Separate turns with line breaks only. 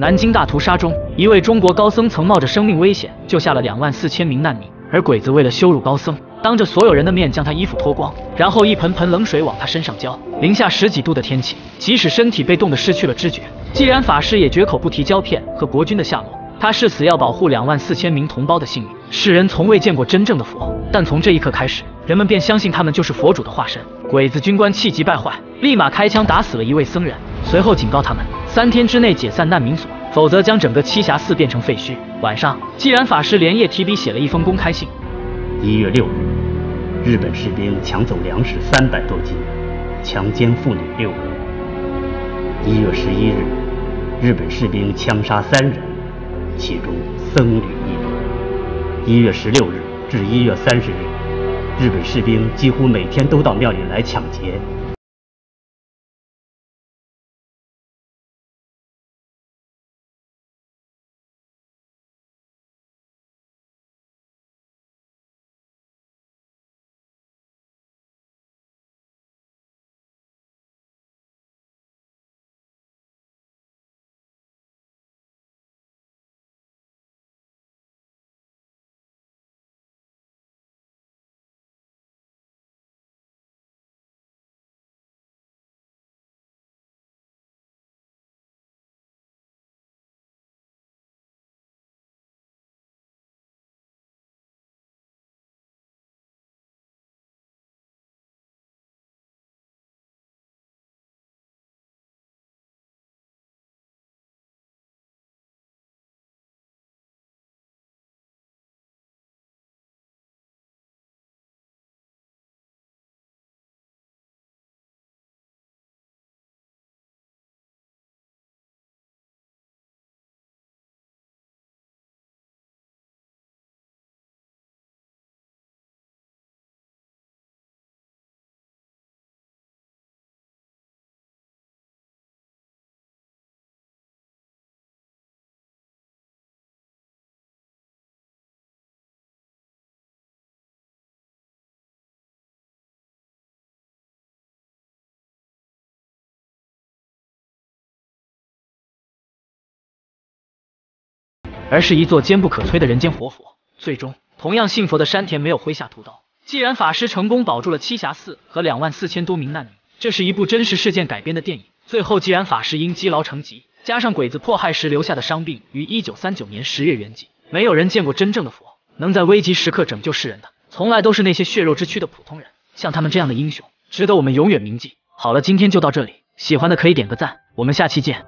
南京大屠杀中，一位中国高僧曾冒着生命危险救下了24000名难民，而鬼子为了羞辱高僧，当着所有人的面将他衣服脱光，然后一盆盆冷水往他身上浇。零下10几度的天气，即使身体被冻得失去了知觉，既然法师也绝口不提胶片和国军的下落。他誓死要保护24000名同胞的性命。世人从未见过真正的佛，但从这一刻开始，人们便相信他们就是佛主的化身。鬼子军官气急败坏，立马开枪打死了一位僧人，随后警告他们3天之内解散难民所，否则将整个栖霞寺变成废墟。晚上，既然法师连夜提笔写了一封公开信。
1月6日，日本士兵抢走粮食300多斤，强奸妇女6人。1月11日，日本士兵枪杀3人，其中僧侣1人。1月16日至1月30日，日本士兵几乎每天都到庙里来抢劫。
而是一座坚不可摧的人间活佛。最终，同样信佛的山田没有挥下屠刀。既然法师成功保住了栖霞寺和24000多名难民，这是一部真实事件改编的电影。最后，既然法师因积劳成疾，加上鬼子迫害时留下的伤病，于1939年10月圆寂。没有人见过真正的佛，能在危急时刻拯救世人的，从来都是那些血肉之躯的普通人。像他们这样的英雄，值得我们永远铭记。好了，今天就到这里，喜欢的可以点个赞，我们下期见。